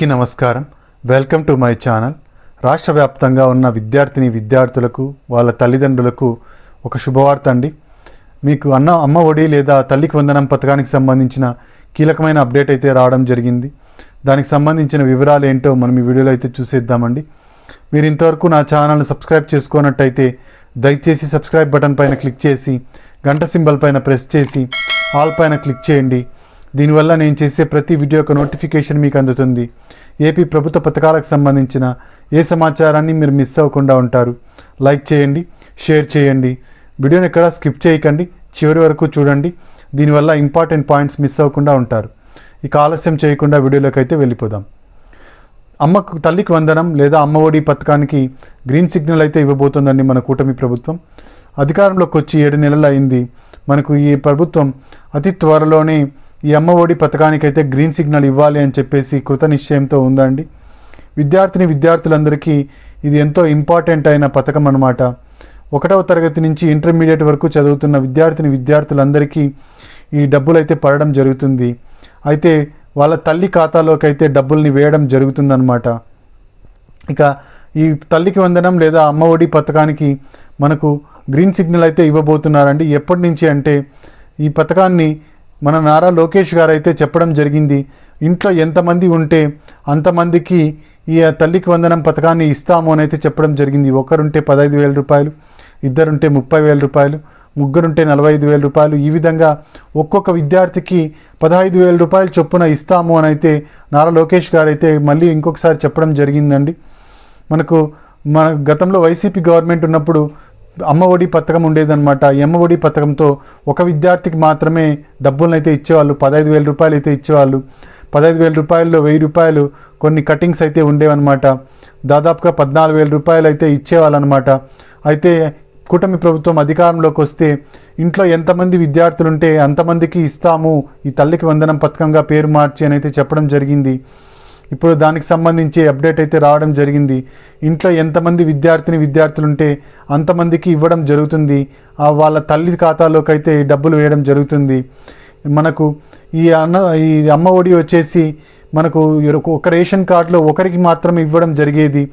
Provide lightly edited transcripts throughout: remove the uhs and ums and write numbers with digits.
నమస్కారం. Welcome to my channel. రాష్ట్ర వ్యాప్తంగా ఉన్న విద్యార్థులకు వాళ్ళ తల్లిదండ్రులకు ఒక శుభవార్త అండి. మీకు అమ్మ ఒడి లేదా తల్లికి వందనం పథకానికి సంబంధించిన కీలకమైన అప్డేట్ అయితే రావడం జరిగింది. దానికి సంబంధించిన వివరాలు ఏంటో మనం ఈ వీడియోలో అయితే చూసేద్దామండి. మీరు ఇంతవరకు నా ఛానల్ని సబ్స్క్రైబ్ చేసుకున్నట్టయితే దయచేసి సబ్స్క్రైబ్ బటన్ పైన క్లిక్ చేసి గంట సింబల్ పైన ప్రెస్ చేసి ఆల్ పైన క్లిక్ చేయండి. దీనివల్ల నేను చేసే ప్రతి వీడియో యొక్క నోటిఫికేషన్ మీకు అందుతుంది. ఏపీ ప్రభుత్వ పథకాలకు సంబంధించిన ఏ సమాచారాన్ని మీరు మిస్ అవ్వకుండా ఉంటారు. లైక్ చేయండి, షేర్ చేయండి, వీడియోని ఎక్కడ స్కిప్ చేయకండి, చివరి వరకు చూడండి. దీనివల్ల ఇంపార్టెంట్ పాయింట్స్ మిస్ అవ్వకుండా ఉంటారు. ఇక ఆలస్యం చేయకుండా వీడియోలోకి అయితే వెళ్ళిపోదాం. తల్లికి వందనం లేదా అమ్మ ఒడి పథకానికి గ్రీన్ సిగ్నల్ అయితే ఇవ్వబోతుందండి మన కూటమి ప్రభుత్వం. అధికారంలోకి వచ్చి 7 నెలలు అయింది. మనకు ఈ ప్రభుత్వం అతి త్వరలోనే ఈ అమ్మ ఒడి పథకానికైతే గ్రీన్ సిగ్నల్ ఇవ్వాలి అని చెప్పేసి కృత నిశ్చయంతో ఉందండి. విద్యార్థులందరికీ ఇది ఎంతో ఇంపార్టెంట్ అయిన పథకం అన్నమాట. 1వ తరగతి నుంచి ఇంటర్మీడియట్ వరకు చదువుతున్న విద్యార్థులందరికీ ఈ డబ్బులు అయితే పడడం జరుగుతుంది. అయితే వాళ్ళ తల్లి ఖాతాలోకి అయితే డబ్బుల్ని వేయడం జరుగుతుందన్నమాట. ఇక ఈ తల్లికి వందనం లేదా అమ్మ ఒడి పథకానికి మనకు గ్రీన్ సిగ్నల్ అయితే ఇవ్వబోతున్నారండి. ఎప్పటి నుంచి అంటే ఈ పథకాన్ని మన నారా లోకేష్ గారు అయితే చెప్పడం జరిగింది. ఇంట్లో ఎంతమంది ఉంటే అంతమందికి ఈ తల్లికి వందనం పథకాన్ని ఇస్తాము అని అయితే చెప్పడం జరిగింది. ఒకరుంటే 15,000 రూపాయలు, ఇద్దరుంటే 30,000 రూపాయలు, ముగ్గురుంటే 45,000 రూపాయలు, ఈ విధంగా ఒక్కొక్క విద్యార్థికి 15,000 రూపాయలు చొప్పున ఇస్తాము అని అయితే నారా లోకేష్ గారు అయితే మళ్ళీ ఇంకొకసారి చెప్పడం జరిగిందండి. మన గతంలో వైసీపీ గవర్నమెంట్ ఉన్నప్పుడు అమ్మ ఒడి పథకం ఉండేదన్నమాట. ఈ అమ్మ ఒడి పథకంతో ఒక విద్యార్థికి మాత్రమే డబ్బులను అయితే ఇచ్చేవాళ్ళు. 15,000 రూపాయలు అయితే ఇచ్చేవాళ్ళు. 15,000 రూపాయల్లో 1,000 రూపాయలు కొన్ని కటింగ్స్ అయితే ఉండేవన్నమాట. దాదాపుగా 14,000 రూపాయలు అయితే ఇచ్చేవాళ్ళనమాట. అయితే కూటమి ప్రభుత్వం అధికారంలోకి వస్తే ఇంట్లో ఎంతమంది విద్యార్థులుంటే అంతమందికి ఇస్తాము ఈ తల్లికి వందనం పథకంగా పేరు మార్చి అని అయితే చెప్పడం జరిగింది. ఇప్పుడు దానికి సంబంధించి అప్డేట్ అయితే రావడం జరిగింది. ఇంట్లో ఎంతమంది విద్యార్థులుంటే అంతమందికి ఇవ్వడం జరుగుతుంది. వాళ్ళ తల్లి ఖాతాలోకి అయితే డబ్బులు వేయడం జరుగుతుంది. మనకు ఈ అమ్మ ఒడి వచ్చేసి మనకు ఒక రేషన్ కార్డులో ఒకరికి మాత్రమే ఇవ్వడం జరిగేది.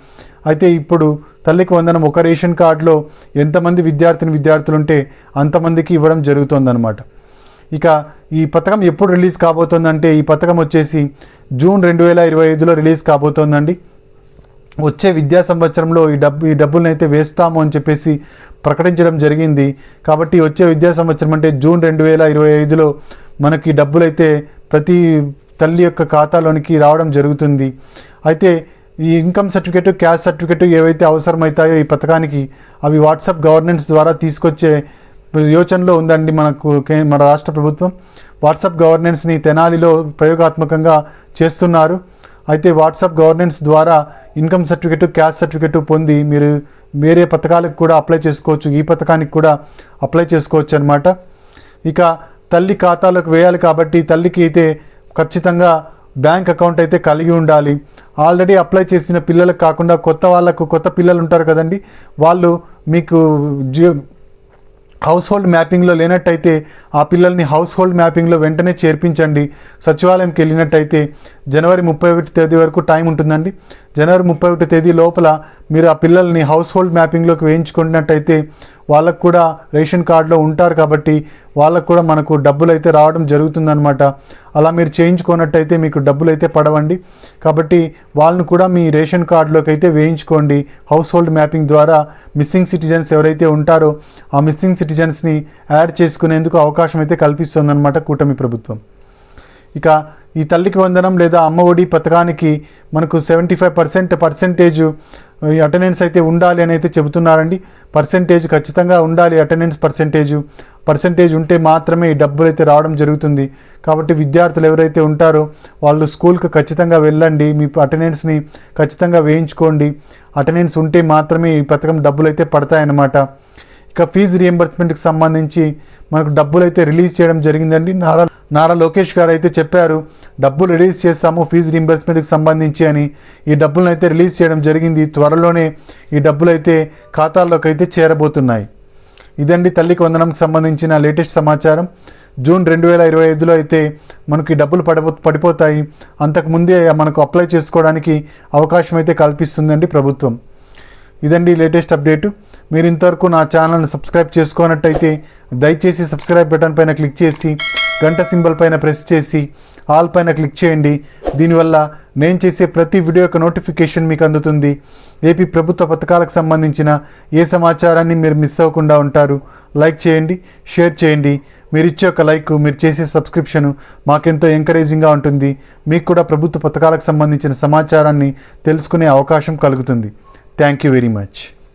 అయితే ఇప్పుడు తల్లికి వందనం ఒక రేషన్ కార్డులో ఎంతమంది విద్యార్థులుంటే అంతమందికి ఇవ్వడం జరుగుతుందన్నమాట. ఇక ఈ పథకం ఎప్పుడు రిలీజ్ కాబోతోందంటే ఈ పథకం వచ్చేసి జూన్ 2025లో రిలీజ్ కాబోతోందండి. వచ్చే విద్యా సంవత్సరంలో ఈ డబ్బులను అయితే వేస్తాము అని చెప్పేసి ప్రకటించడం జరిగింది. కాబట్టి వచ్చే విద్యా సంవత్సరం అంటే జూన్ 2025లో మనకి డబ్బులైతే ప్రతి తల్లి యొక్క ఖాతాలోనికి రావడం జరుగుతుంది. అయితే ఈ ఇన్కమ్ సర్టిఫికేట్, క్యాస్ట్ సర్టిఫికేట్ ఏవైతే అవసరమవుతాయో ఈ పథకానికి అవి వాట్సాప్ గవర్నెన్స్ ద్వారా తీసుకొచ్చే యోచనలో ఉందండి మన రాష్ట్ర ప్రభుత్వం. వాట్సాప్ గవర్నెన్స్ని తెనాలిలో ప్రయోగాత్మకంగా చేస్తున్నారు. అయితే వాట్సాప్ గవర్నెన్స్ ద్వారా ఇన్కమ్ సర్టిఫికేట్, క్యాస్ట్ సర్టిఫికేట్ పొంది మీరు వేరే పథకాలకు కూడా అప్లై చేసుకోవచ్చు. ఈ పథకానికి కూడా అప్లై చేసుకోవచ్చు అన్నమాట. ఇక తల్లి ఖాతాలకు వేయాలి కాబట్టి తల్లికి అయితే ఖచ్చితంగా బ్యాంక్ అకౌంట్ అయితే కలిగి ఉండాలి. ఆల్రెడీ అప్లై చేసిన పిల్లలకు కాకుండా కొత్త పిల్లలు ఉంటారు కదండి, వాళ్ళు మీకు హౌస్ హోల్డ్ మ్యాపింగ్లో లేనట్టయితే ఆ పిల్లల్ని హౌస్ హోల్డ్ మ్యాపింగ్లో వెంటనే చేర్పించండి. సచివాలయంకి వెళ్ళినట్టయితే జనవరి 31 తేదీ వరకు టైం ఉంటుందండి. జనవరి 31 తేదీ లోపల మీరు ఆ పిల్లల్ని హౌస్ హోల్డ్ మ్యాపింగ్లోకి వేయించుకున్నట్టయితే వాళ్ళకు కూడా రేషన్ కార్డులో ఉంటారు కాబట్టి వాళ్ళకు కూడా మనకు డబ్బులు అయితే రావడం జరుగుతుందన్నమాట. అలా మీరు చేయించుకున్నట్టయితే మీకు డబ్బులు అయితే పడవండి. కాబట్టి వాళ్ళను కూడా మీ రేషన్ కార్డులోకి అయితే వేయించుకోండి. హౌస్ హోల్డ్ మ్యాపింగ్ ద్వారా మిస్సింగ్ సిటిజన్స్ ఎవరైతే ఉంటారో ఆ మిస్సింగ్ సిటిజన్స్ని యాడ్ చేసుకునేందుకు అవకాశం అయితే కల్పిస్తుందన్నమాట కూటమి ప్రభుత్వం. ఇక ఈ తల్లికి వందనం లేదా అమ్మ ఒడి పథకానికి మనకు 75% అటెండెన్స్ అయితే ఉండాలి అని అయితే చెబుతున్నారండి. పర్సెంటేజ్ ఖచ్చితంగా ఉండాలి. అటెండెన్స్ పర్సెంటేజ్ ఉంటే మాత్రమే ఈ డబ్బులు అయితే రావడం జరుగుతుంది. కాబట్టి విద్యార్థులు ఎవరైతే ఉంటారో వాళ్ళు స్కూల్కి ఖచ్చితంగా వెళ్ళండి. మీ అటెండెన్స్ని ఖచ్చితంగా వేయించుకోండి. అటెండెన్స్ ఉంటే మాత్రమే ఈ పథకం డబ్బులు అయితే పడతాయన్నమాట. ఇక ఫీజు రియంబర్స్మెంట్కి సంబంధించి మనకు డబ్బులు అయితే రిలీజ్ చేయడం జరిగిందండి. నారా లోకేష్ గారు అయితే చెప్పారు, డబ్బులు రిలీజ్ చేస్తాము ఫీజు రియంబర్స్మెంట్కి సంబంధించి అని. ఈ డబ్బులను అయితే రిలీజ్ చేయడం జరిగింది. త్వరలోనే ఈ డబ్బులు అయితే ఖాతాల్లోకి అయితే చేరబోతున్నాయి. ఇదండి తల్లికి వందనంకి సంబంధించిన లేటెస్ట్ సమాచారం. జూన్ 2025లో అయితే మనకి డబ్బులు పడిపోతాయి. అంతకుముందే మనకు అప్లై చేసుకోవడానికి అవకాశం అయితే కల్పిస్తుందండి ప్రభుత్వం. ఇదండి లేటెస్ట్ అప్డేటు. మీరు ఇంతవరకు నా ఛానల్ని సబ్స్క్రైబ్ చేసుకోనట్టయితే దయచేసి సబ్స్క్రైబ్ బటన్ పైన క్లిక్ చేసి గంట సింబల్ పైన ప్రెస్ చేసి ఆల్ పైన క్లిక్ చేయండి. దీనివల్ల నేను చేసే ప్రతి వీడియో యొక్క నోటిఫికేషన్ మీకు అందుతుంది. ఏపీ ప్రభుత్వ పథకాలకు సంబంధించిన ఏ సమాచారాన్ని మీరు మిస్ అవ్వకుండా ఉంటారు. లైక్ చేయండి, షేర్ చేయండి. మీరు ఇచ్చే ఒక లైక్, మీరు చేసే సబ్స్క్రిప్షను మాకెంతో ఎంకరేజింగ్గా ఉంటుంది. మీకు కూడా ప్రభుత్వ పథకాలకు సంబంధించిన సమాచారాన్ని తెలుసుకునే అవకాశం కలుగుతుంది. Thank you very much.